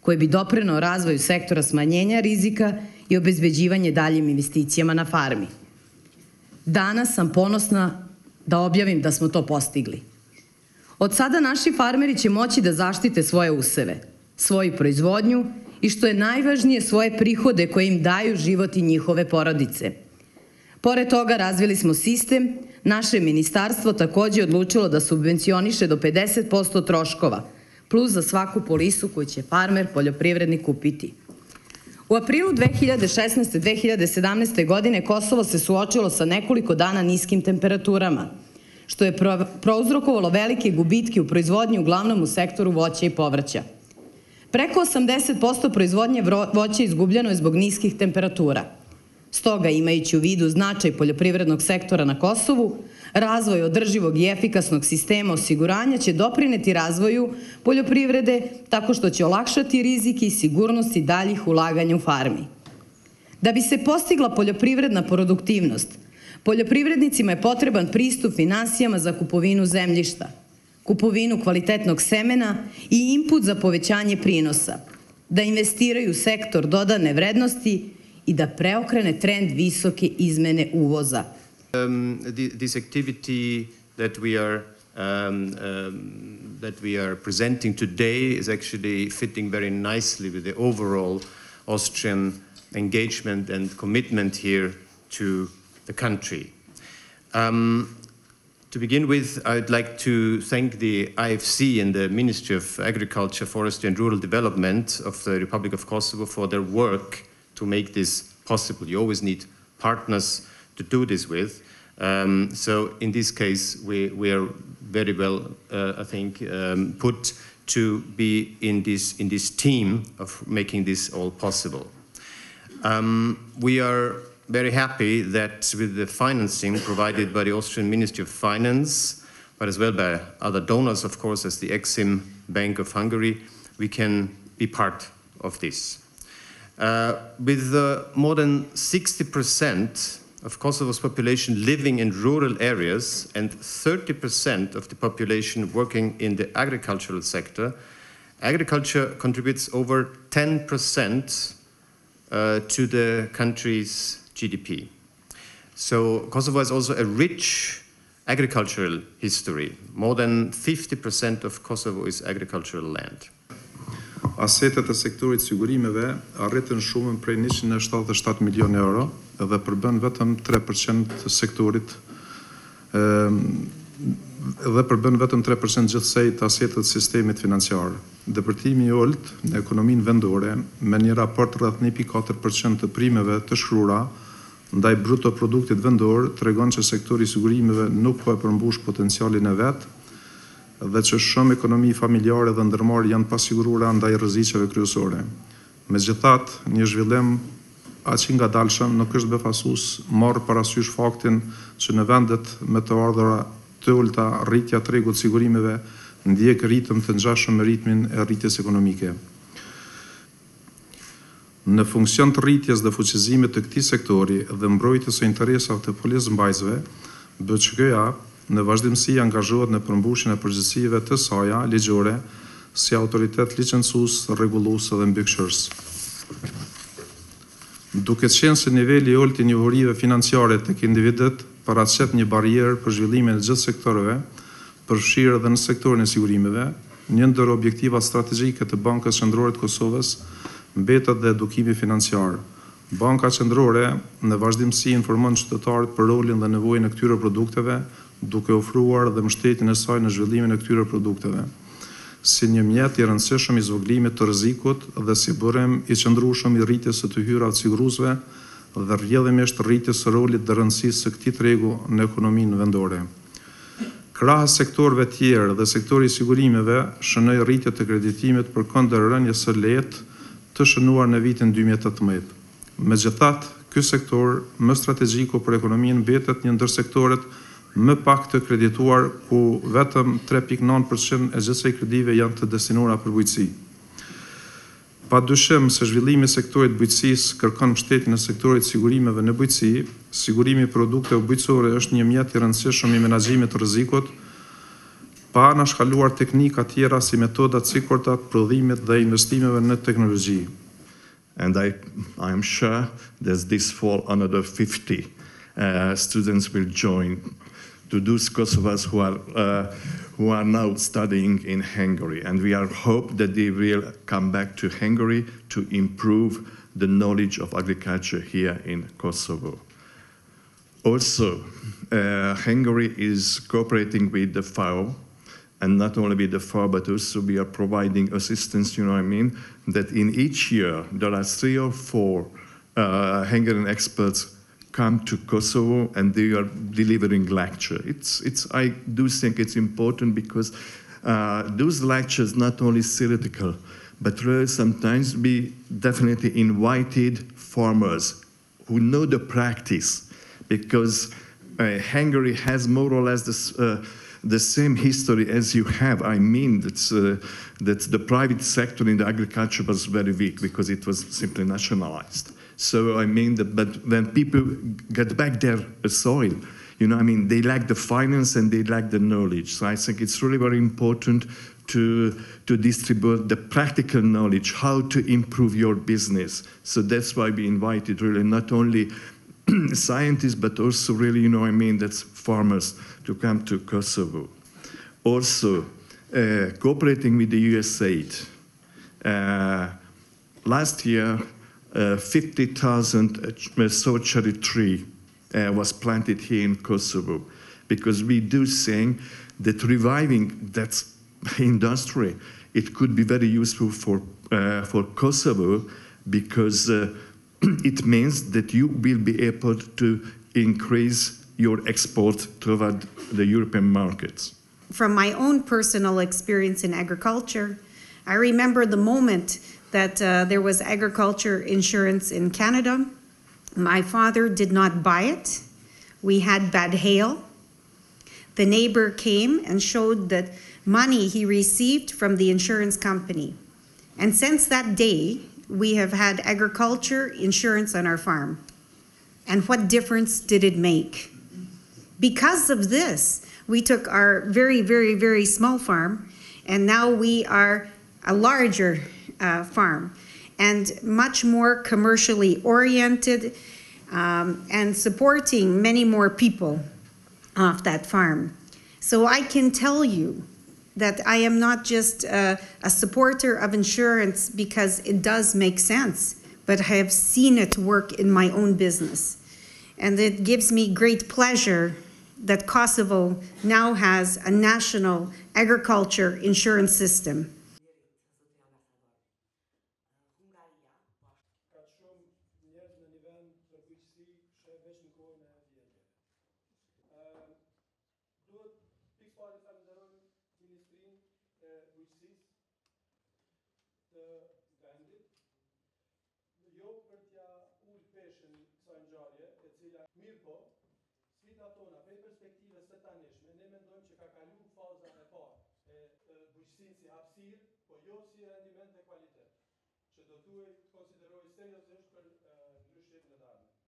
koji bi doprineo razvoju sektora smanjenja rizika i obezbeđivanje daljim investicijama na farmi. Danas sam ponosna da objavim da smo to postigli. Od sada naši farmeri će moći da zaštite svoje useve, svoju proizvodnju i što je najvažnije svoje prihode koje im daju život i njihove porodice. Pored toga razvili smo sistem, naše ministarstvo takođe odlučilo da subvencioniše do 50% troškova, plus za svaku polisu koju će farmer, poljoprivrednik kupiti. U aprilu 2016. 2017. godine Kosovo se suočilo sa nekoliko dana niskim temperaturama, što je prouzrokovalo velike gubitke u proizvodnji uglavnom u sektoru voća i povrća. Preko 80% proizvodnje voća izgubljeno je zbog niskih temperatura. Stoga, imajući u vidu značaj poljoprivrednog sektora na Kosovu, razvoj održivog i efikasnog sistema osiguranja će doprineti razvoju poljoprivrede tako što će olakšati rizike i sigurnosti daljih ulaganja u farmi. Da bi se postigla poljoprivredna produktivnost, poljoprivrednicima je potreban pristup finansijama za kupovinu zemljišta, kupovinu kvalitetnog semena i input za povećanje prinosa, da investiraju u sektor dodane vrednosti i da preokrene trend visoke izmene uvoza. This activity that we are presenting today is actually fitting very nicely with the overall Austrian engagement and commitment here to the country. To begin with, I would like to thank the IFC and the Ministry of Agriculture, Forestry and Rural Development of the Republic of Kosovo for their work to make this possible. You always need partners to do this with. So in this case, we are very well, I think, put to be in this team of making this all possible. We are very happy that with the financing provided by the Austrian Ministry of Finance, but as well by other donors, of course, as the Exim Bank of Hungary, we can be part of this. With more than 60% of Kosovo's population living in rural areas and 30% of the population working in the agricultural sector, agriculture contributes over 10% to the country's GDP. So Kosovo has also a rich agricultural history. More than 50% of Kosovo is agricultural land. Asetet e sektorit sigurimeve arritën shumën prej 177 milion euro dhe përbën vetëm 3% të sektorit dhe përbën vetëm 3% gjithsej të asetet sistemit financiar. Depërtimi i ulët në ekonominë vendore me një raport rreth 1.4% të primeve të shkrura ndaj bruto produktit vendor tregon që sektori i sigurimeve nuk po e përmbush potencialin e vet dhe që shumë ekonomi familjare dhe ndërmarrë janë pasiguruara ndaj rrezikeve kryesore. Megjithatë, një zhvillim aq i ngadalshëm nuk është befasues marrë parasysh faktin që në vendet me të ardhura të ulta rritja e tregut sigurimeve ndjek ritëm të ngjashëm me ritmin e rritjes ekonomike. Në funksion të rritjes dhe fuqizimit të këtij sektori dhe mbrojtjes së interesave të policëmbajtësve, BÇK-ja në vazhdimsi angazhohet në përmbushjen e përgjegjësive të saj ligjore si autoritet licencues, rregullues dhe mbikëqyrës. Duke qenë se niveli i ulët i njohurive financiare tek individët paraqet një barierë për zhvillimin e gjithë sektorëve, përfshirë edhe në sektorin e sigurimeve, një ndër objektivat strategjike të Bankës Qendrore të Kosovës mbetet dhe edukimi financiar. Banka Qendrore në vazhdimsi informon qytetarët për rolin dhe nevojën e këtyre produkteve, duke ofruar dhe mbështetjen e saj në zhvillimin e këtyre produkteve, si një mjet i rëndësishëm i zvogëlimit të rrezikut dhe si burim i qëndrueshëm i rritjes së të hyrave të siguruesve dhe rrjedhimisht rritjes së rolit dhe rëndësisë së këtij tregu në ekonominë vendore. Krahas sektorëve tjerë dhe sektori i sigurimeve shënoi rritje të kreditimit përkundër rënies së lehtë të shënuar në vitin 2018. Megjithatë, ky sektor më strategjiku për ekonominë mbetet një ndër sektorët më pak të kredituar, ku vetëm 3.9% e gjithsej kredive janë të destinuara për bujqësi. Pa dyshim se zhvillimi I sektorit bujqësisë kërkon mbështetjen e sektorit sigurimeve në bujqësi, sigurimi I produkteve bujqësore është një mjet I rëndësishëm I menaxhimit të rrezikut, pa anashkaluar teknika tjera si metodat sikurta të prodhimit dhe investimeve në teknologji. And I am sure that this fall another 50 students will join to those Kosovars who are now studying in Hungary. And we are hope that they will come back to Hungary to improve the knowledge of agriculture here in Kosovo. Also, Hungary is cooperating with the FAO, and not only with the FAO, but also we are providing assistance, you know what I mean, that in each year there are 3 or 4 Hungarian experts come to Kosovo and they are delivering lecture. I do think it's important because those lectures not only theoretical, but really sometimes we definitely invited farmers who know the practice, because Hungary has more or less the same history as you have. I mean, that the private sector in the agriculture was very weak because it was simply nationalized. So I mean, but when people get back their soil, you know, I mean, they lack the finance and they lack the knowledge. So I think it's really very important to distribute the practical knowledge, how to improve your business. So that's why we invited really not only scientists, but also really, you know, I mean, that's farmers to come to Kosovo. Also, cooperating with the USAID. Last year, 50,000 cherry tree was planted here in Kosovo, because we do think that reviving that industry, it could be very useful for Kosovo, because it means that you will be able to increase your export toward the European markets. From my own personal experience in agriculture, I remember the moment that there was agriculture insurance in Canada. My father did not buy it. We had bad hail. The neighbor came and showed that money he received from the insurance company. And since that day, we have had agriculture insurance on our farm. And what difference did it make? Because of this, we took our very, very, very small farm, and now we are a larger farm and much more commercially oriented, and supporting many more people off that farm. So I can tell you that I am not just a supporter of insurance because it does make sense, but I have seen it work in my own business. And it gives me great pleasure that Kosovo now has a national agriculture insurance system. Që do duhet konsideroj seriozisht për